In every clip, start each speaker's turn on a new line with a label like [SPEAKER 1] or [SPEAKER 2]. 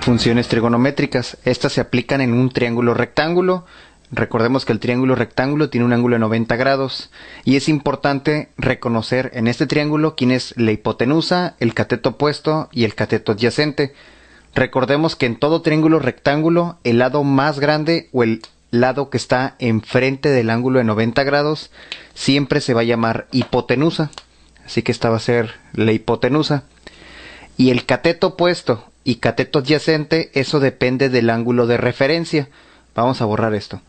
[SPEAKER 1] Funciones trigonométricas. Estas se aplican en un triángulo rectángulo. Recordemos que el triángulo rectángulo tiene un ángulo de 90 grados y es importante reconocer en este triángulo quién es la hipotenusa, el cateto opuesto y el cateto adyacente. Recordemos que en todo triángulo rectángulo el lado más grande o el lado que está enfrente del ángulo de 90 grados siempre se va a llamar hipotenusa. Así que esta va a ser la hipotenusa. Y el cateto opuesto y cateto adyacente, eso depende del ángulo de referencia. Vamos a borrar esto.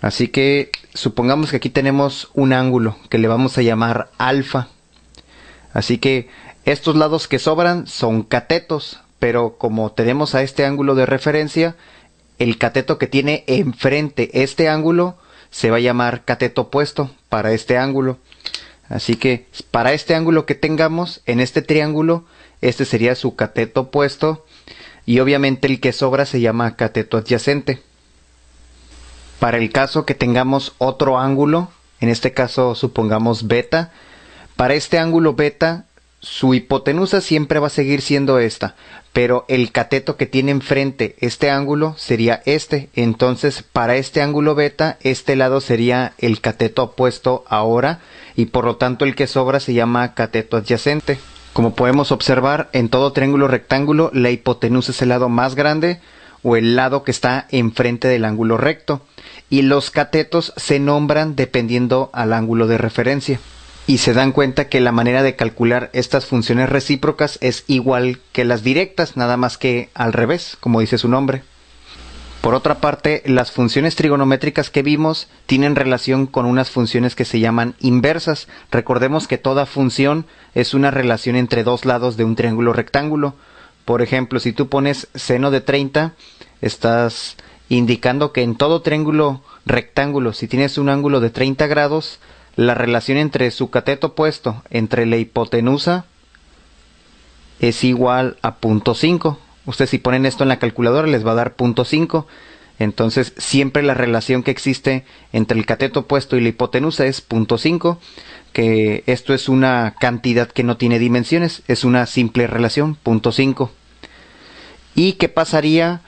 [SPEAKER 1] Así que supongamos que aquí tenemos un ángulo que le vamos a llamar alfa. Así que estos lados que sobran son catetos, pero como tenemos a este ángulo de referencia, el cateto que tiene enfrente este ángulo se va a llamar cateto opuesto para este ángulo. Así que para este ángulo que tengamos en este triángulo, este sería su cateto opuesto y obviamente el que sobra se llama cateto adyacente. Para el caso que tengamos otro ángulo, en este caso supongamos beta, para este ángulo beta su hipotenusa siempre va a seguir siendo esta, pero el cateto que tiene enfrente este ángulo sería este. Entonces para este ángulo beta este lado sería el cateto opuesto ahora y por lo tanto el que sobra se llama cateto adyacente. Como podemos observar, en todo triángulo rectángulo la hipotenusa es el lado más grande o el lado que está enfrente del ángulo recto y los catetos se nombran dependiendo al ángulo de referencia. Y se dan cuenta que la manera de calcular estas funciones recíprocas es igual que las directas, nada más que al revés, como dice su nombre. Por otra parte, las funciones trigonométricas que vimos tienen relación con unas funciones que se llaman inversas. Recordemos que toda función es una relación entre dos lados de un triángulo rectángulo. Por ejemplo, si tú pones seno de 30, estás indicando que en todo triángulo rectángulo, si tienes un ángulo de 30 grados, la relación entre su cateto opuesto entre la hipotenusa es igual a 0.5. Ustedes si ponen esto en la calculadora les va a dar 0.5. Entonces siempre la relación que existe entre el cateto opuesto y la hipotenusa es 0.5, que esto es una cantidad que no tiene dimensiones, es una simple relación, 0.5. ¿Y qué pasaría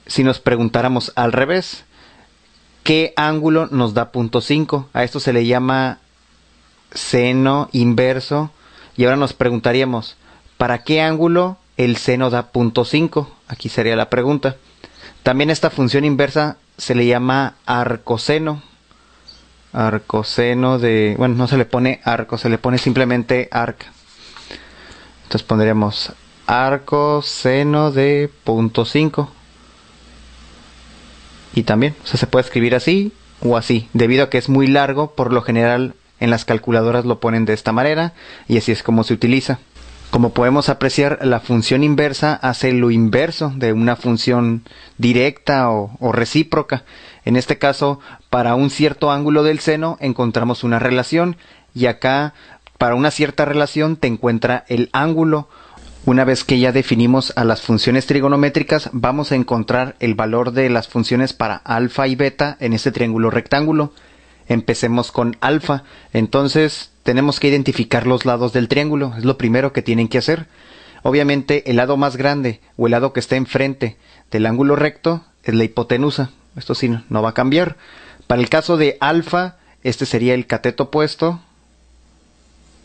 [SPEAKER 1] si nos preguntáramos al revés? ¿Qué ángulo nos da 0.5? A esto se le llama seno inverso. Y ahora nos preguntaríamos, ¿para qué ángulo el seno da 0.5? Aquí sería la pregunta. También esta función inversa se le llama arcoseno. Arcoseno de... Bueno, no se le pone arco, se le pone simplemente arc. Entonces pondríamos arcoseno de 0.5. Y también, o sea, se puede escribir así o así. Debido a que es muy largo, por lo general en las calculadoras lo ponen de esta manera y así es como se utiliza. Como podemos apreciar, la función inversa hace lo inverso de una función directa o recíproca. En este caso, para un cierto ángulo del seno encontramos una relación y acá para una cierta relación te encuentra el ángulo. Una vez que ya definimos a las funciones trigonométricas, vamos a encontrar el valor de las funciones para alfa y beta en este triángulo rectángulo. Empecemos con alfa. Entonces tenemos que identificar los lados del triángulo. Es lo primero que tienen que hacer. Obviamente el lado más grande o el lado que está enfrente del ángulo recto es la hipotenusa. Esto sí no va a cambiar. Para el caso de alfa, este sería el cateto opuesto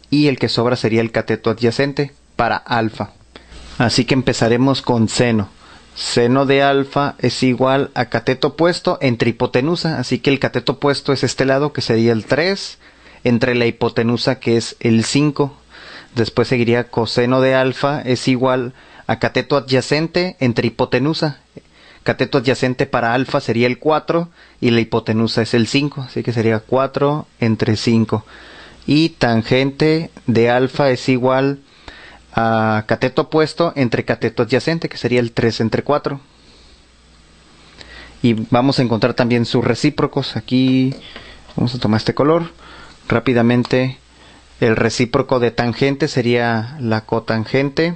[SPEAKER 1] y el que sobra sería el cateto adyacente para alfa. Así que empezaremos con seno. Seno de alfa es igual a cateto opuesto entre hipotenusa. Así que el cateto opuesto es este lado que sería el 3 entre la hipotenusa que es el 5. Después seguiría coseno de alfa es igual a cateto adyacente entre hipotenusa. Cateto adyacente para alfa sería el 4 y la hipotenusa es el 5. Así que sería 4 entre 5. Y tangente de alfa es igual a cateto opuesto entre cateto adyacente, que sería el 3 entre 4. Y vamos a encontrar también sus recíprocos. Aquí vamos a tomar este color. Rápidamente, el recíproco de tangente sería la cotangente,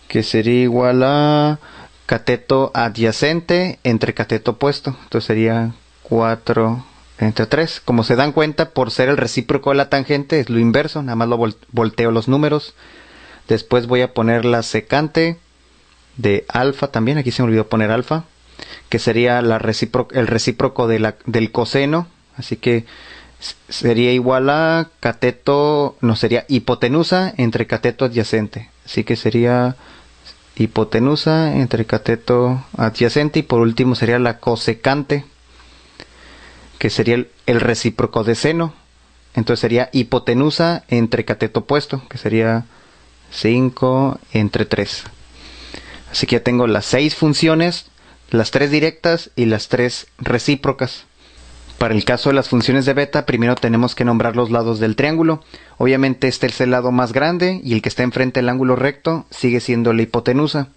[SPEAKER 1] que sería igual a cateto adyacente entre cateto opuesto. Entonces sería 4 entre 3. Como se dan cuenta, por ser el recíproco de la tangente es lo inverso, nada más lo volteo los números. Después voy a poner la secante de alfa también, aquí se me olvidó poner alfa, que sería el recíproco del coseno, así que sería igual a cateto, no, sería hipotenusa entre cateto adyacente, así que sería hipotenusa entre cateto adyacente, y por último sería la cosecante, que sería el recíproco de seno, entonces sería hipotenusa entre cateto opuesto, que sería 5 entre 3. Así que ya tengo las 6 funciones, las 3 directas y las 3 recíprocas. Para el caso de las funciones de beta, primero tenemos que nombrar los lados del triángulo. Obviamente este es el lado más grande y el que está enfrente del ángulo recto sigue siendo la hipotenusa.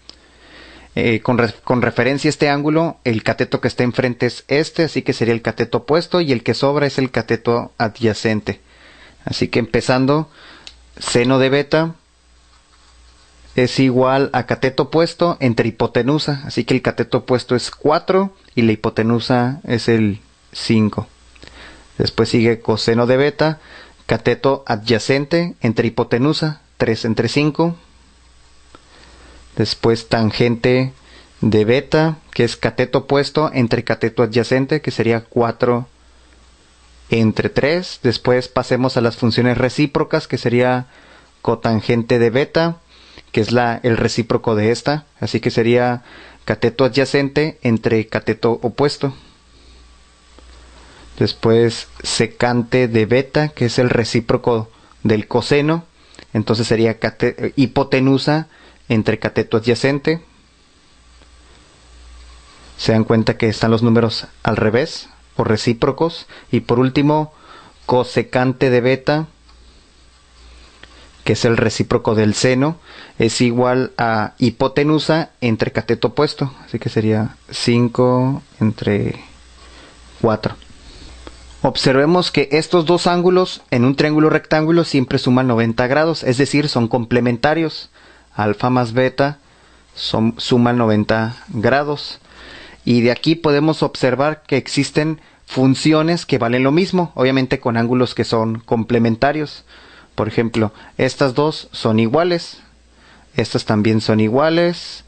[SPEAKER 1] Con referencia a este ángulo, el cateto que está enfrente es este, así que sería el cateto opuesto, y el que sobra es el cateto adyacente. Así que empezando, seno de beta es igual a cateto opuesto entre hipotenusa, así que el cateto opuesto es 4 y la hipotenusa es el 5. Después sigue coseno de beta, cateto adyacente entre hipotenusa, 3 entre 5. Después tangente de beta, que es cateto opuesto entre cateto adyacente, que sería 4 entre 3. Después pasemos a las funciones recíprocas, que sería cotangente de beta, que es el recíproco de esta, así que sería cateto adyacente entre cateto opuesto. Después secante de beta, que es el recíproco del coseno, entonces sería hipotenusa entre cateto adyacente. Se dan cuenta que están los números al revés, o recíprocos. Y por último, cosecante de beta, que es el recíproco del seno, es igual a hipotenusa entre cateto opuesto, así que sería 5 entre 4. Observemos que estos dos ángulos en un triángulo rectángulo siempre suman 90 grados, es decir, son complementarios. Alfa más beta suman 90 grados. Y de aquí podemos observar que existen funciones que valen lo mismo, obviamente con ángulos que son complementarios. Por ejemplo, estas dos son iguales, estas también son iguales,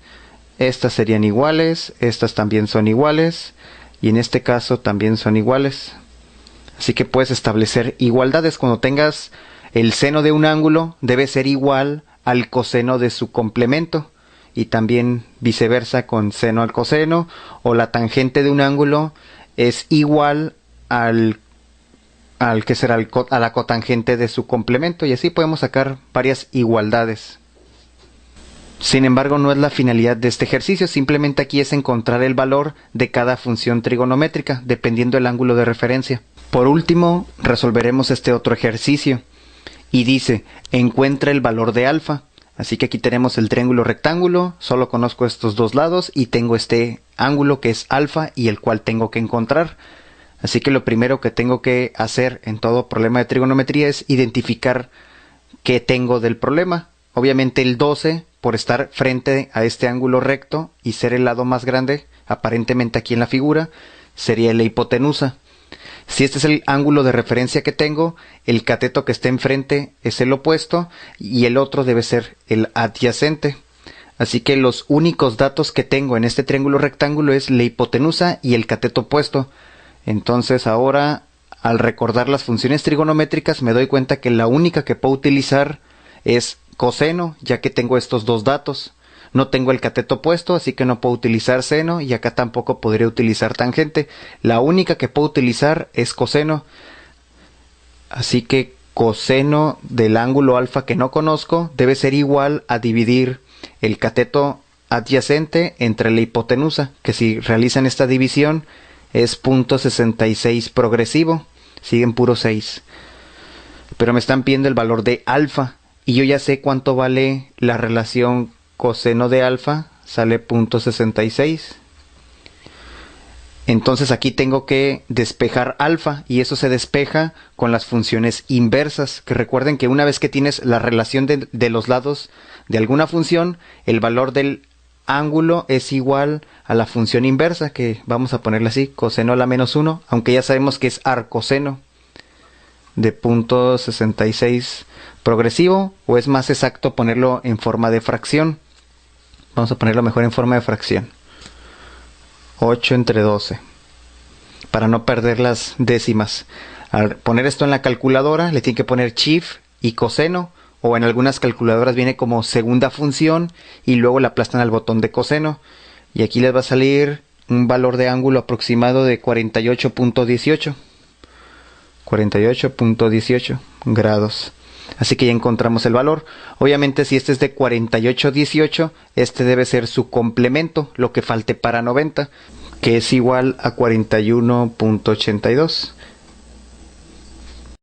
[SPEAKER 1] estas serían iguales, estas también son iguales, y en este caso también son iguales. Así que puedes establecer igualdades. Cuando tengas el seno de un ángulo, debe ser igual al coseno de su complemento, y también viceversa con seno al coseno, o la tangente de un ángulo es igual a la cotangente de su complemento, y así podemos sacar varias igualdades. Sin embargo, no es la finalidad de este ejercicio, simplemente aquí es encontrar el valor de cada función trigonométrica, dependiendo del ángulo de referencia. Por último, resolveremos este otro ejercicio, y dice, encuentra el valor de alfa. Así que aquí tenemos el triángulo rectángulo, solo conozco estos dos lados, y tengo este ángulo que es alfa y el cual tengo que encontrar. Así que lo primero que tengo que hacer en todo problema de trigonometría es identificar qué tengo del problema. Obviamente el 12, por estar frente a este ángulo recto y ser el lado más grande, aparentemente aquí en la figura, sería la hipotenusa. Si este es el ángulo de referencia que tengo, el cateto que esté enfrente es el opuesto y el otro debe ser el adyacente. Así que los únicos datos que tengo en este triángulo rectángulo es la hipotenusa y el cateto opuesto. Entonces ahora, al recordar las funciones trigonométricas, me doy cuenta que la única que puedo utilizar es coseno, ya que tengo estos dos datos. No tengo el cateto opuesto, así que no puedo utilizar seno, y acá tampoco podría utilizar tangente. La única que puedo utilizar es coseno. Así que coseno del ángulo alfa que no conozco debe ser igual a dividir el cateto adyacente entre la hipotenusa, que si realizan esta división es 0.66 progresivo, siguen puro 6. Pero me están pidiendo el valor de alfa, y yo ya sé cuánto vale la relación coseno de alfa, sale 0.66. Entonces aquí tengo que despejar alfa, y eso se despeja con las funciones inversas, que recuerden que una vez que tienes la relación de los lados de alguna función, el valor del ángulo es igual a la función inversa, que vamos a ponerle así, coseno a la menos 1, aunque ya sabemos que es arcoseno de 0.66 progresivo, o es más exacto ponerlo en forma de fracción. Vamos a ponerlo mejor en forma de fracción. 8 entre 12. Para no perder las décimas. Al poner esto en la calculadora, le tienen que poner shift y coseno, o en algunas calculadoras viene como segunda función y luego la aplastan al botón de coseno. Y aquí les va a salir un valor de ángulo aproximado de 48.18. 48.18 grados. Así que ya encontramos el valor. Obviamente si este es de 48.18, este debe ser su complemento, lo que falte para 90, que es igual a 41.82.